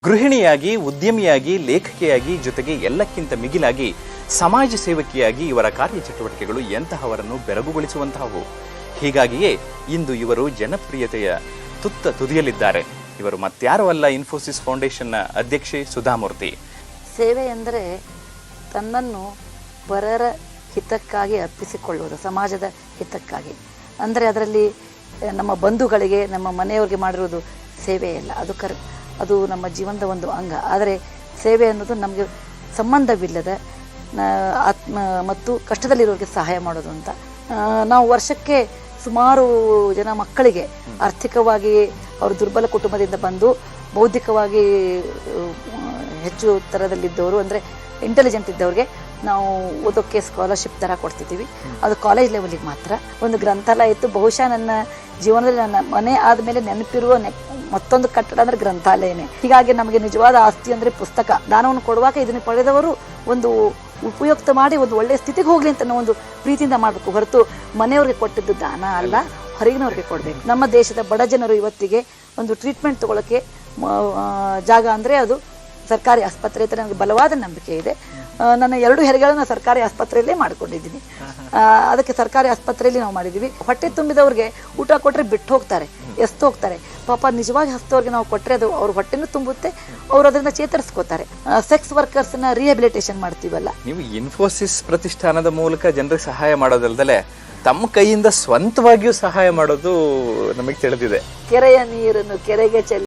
ಗೃಹಿಣಿಯಾಗಿ, ಉದ್ಯಮಿಯಾಗಿ, ಲೇಖಕಿಯಾಗಿ, ಜೊತೆಗೆ ಎಲ್ಲಕ್ಕಿಂತ ಮಿಗಿಲಾಗಿ ಸಮಾಜ ಸೇವಕಿಯಾಗಿ ಇವರ ಕಾರ್ಯಚಟುವಟಿಕೆಗಳು ಎಂತಹವರನ್ನು ಬೆರಗುಗೊಳಿಸುವಂತಹವು. ಹೀಗಾಗಿಯೇ ಇಂದು ಇವರು ಜನಪ್ರಿಯತೆಯ ತುತ್ತ ತುದಿಯಲ್ಲಿದ್ದಾರೆ. ಇವರು ಮತ್ಯಾರೂ ಅಲ್ಲ, ಇನ್ಫೋಸಿಸ್ ಫೌಂಡೇಶನ್ನ ಅಧ್ಯಕ್ಷೆ ಸುಧಾಮೂರ್ತಿ. ಸೇವೆ ಎಂದರೆ ತನ್ನನ್ನು ಪರರ ಹಿತಕ್ಕಾಗಿ ಅರ್ಪಿಸಿಕೊಳ್ಳುವುದು, ಸಮಾಜದ ಹಿತಕ್ಕಾಗಿ. ಅಂದರೆ ಅದರಲ್ಲಿ ನಮ್ಮ ಬಂಧುಗಳಿಗೆ, ನಮ್ಮ ಮನೆಯವರಿಗೆ ಮಾಡಿರುವುದು ಸೇವೆಯಲ್ಲ, ಅದು ನಮ್ಮ ಜೀವನದ ಒಂದು ಅಂಗ. ಆದರೆ ಸೇವೆ ಅನ್ನೋದು ನಮಗೆ ಸಂಬಂಧವಿಲ್ಲದ ಆತ್ಮ ಮತ್ತು ಕಷ್ಟದಲ್ಲಿರೋರಿಗೆ ಸಹಾಯ ಮಾಡೋದು ಅಂತ. ನಾವು ವರ್ಷಕ್ಕೆ ಸುಮಾರು ಜನ ಮಕ್ಕಳಿಗೆ ಆರ್ಥಿಕವಾಗಿ ಅವರು ದುರ್ಬಲ ಕುಟುಂಬದಿಂದ ಬಂದು ಬೌದ್ಧಿಕವಾಗಿ ಹೆಚ್ಚು ಥರದಲ್ಲಿದ್ದವರು, ಅಂದರೆ ಇಂಟೆಲಿಜೆಂಟ್ ಇದ್ದವ್ರಿಗೆ ನಾವು ಓದೋಕ್ಕೆ ಸ್ಕಾಲರ್ಶಿಪ್ ಥರ ಕೊಡ್ತಿದ್ದೀವಿ. ಅದು ಕಾಲೇಜ್ ಲೆವೆಲಿಗೆ ಮಾತ್ರ. ಒಂದು ಗ್ರಂಥಾಲಯ ಇತ್ತು. ಬಹುಶಃ ನನ್ನ ಜೀವನದಲ್ಲಿ ನನ್ನ ಮನೆ ಆದಮೇಲೆ ನೆನಪಿರುವ ಮತ್ತೊಂದು ಕಟ್ಟಡ ಅಂದರೆ ಗ್ರಂಥಾಲಯನೇ. ಹೀಗಾಗಿ ನಮಗೆ ನಿಜವಾದ ಆಸ್ತಿ ಅಂದರೆ ಪುಸ್ತಕ. ದಾನವನ್ನು ಕೊಡುವಾಗ ಇದನ್ನು ಪಡೆದವರು ಒಂದು ಉಪಯುಕ್ತ ಮಾಡಿ ಒಂದು ಒಳ್ಳೆಯ ಸ್ಥಿತಿಗೆ ಹೋಗಲಿ ಅಂತ ನಾವು ಒಂದು ಪ್ರೀತಿಯಿಂದ ಮಾಡಬೇಕು, ಹೊರತು ಮನೆಯವ್ರಿಗೆ ಕೊಟ್ಟಿದ್ದು ದಾನ ಅಲ್ಲ, ಹೊರಗಿನವ್ರಿಗೆ ಕೊಡಬೇಕು. ನಮ್ಮ ದೇಶದ ಬಡ ಜನರು ಇವತ್ತಿಗೆ ಒಂದು ಟ್ರೀಟ್ಮೆಂಟ್ ತಗೊಳ್ಳೋಕ್ಕೆ ಜಾಗ ಅಂದರೆ ಅದು ಸರ್ಕಾರಿ ಆಸ್ಪತ್ರೆ ಅಂತ ನನಗೆ ಬಲವಾದ ನಂಬಿಕೆ ಇದೆ. ನನ್ನ 2 ಹೆರಿಗೆಗಳನ್ನು ಸರ್ಕಾರಿ ಆಸ್ಪತ್ರೆಯಲ್ಲೇ ಮಾಡಿಕೊಂಡಿದ್ದೀನಿ. ಅದಕ್ಕೆ ಸರ್ಕಾರಿ ಆಸ್ಪತ್ರೆಯಲ್ಲಿ ನಾವು ಮಾಡಿದ್ದೀವಿ. ಹೊಟ್ಟೆ ತುಂಬಿದವ್ರಿಗೆ ಊಟ ಕೊಟ್ಟರೆ ಬಿಟ್ಟು ಹೋಗ್ತಾರೆ, ಎಸ್ತು ಹೋಗ್ತಾರೆ. ಪಾಪ ನಿಜವಾಗಿ ಹಸ್ತವ್ರಿಗೆ ನಾವು ಕೊಟ್ಟರೆ ಅದು ಅವ್ರ ಹೊಟ್ಟೆನೂ ತುಂಬುತ್ತೆ, ಅವರು ಅದರಿಂದ ಚೇತರಿಸ್ಕೋತಾರೆ. ಸೆಕ್ಸ್ ವರ್ಕರ್ಸ್ನ ರಿಹ್ಯಾಬಿಲಿಟೇಷನ್ ಮಾಡ್ತೀವಲ್ಲ. ನೀವು ಇನ್ಫೋಸಿಸ್ ಪ್ರತಿಷ್ಠಾನದ ಮೂಲಕ ಜನರಿಗೆ ಸಹಾಯ ಮಾಡೋದಲ್ದಲೆ ತಮ್ಮ ಕೈಯಿಂದ ಸ್ವಂತವಾಗಿಯೂ ಸಹಾಯ ಮಾಡೋದು ನಮಗೆ ತಿಳಿದಿದೆ. ಕೆರೆಯ ನೀರನ್ನು ಕೆರೆಗೆ ಚೆಲ್ಲಿ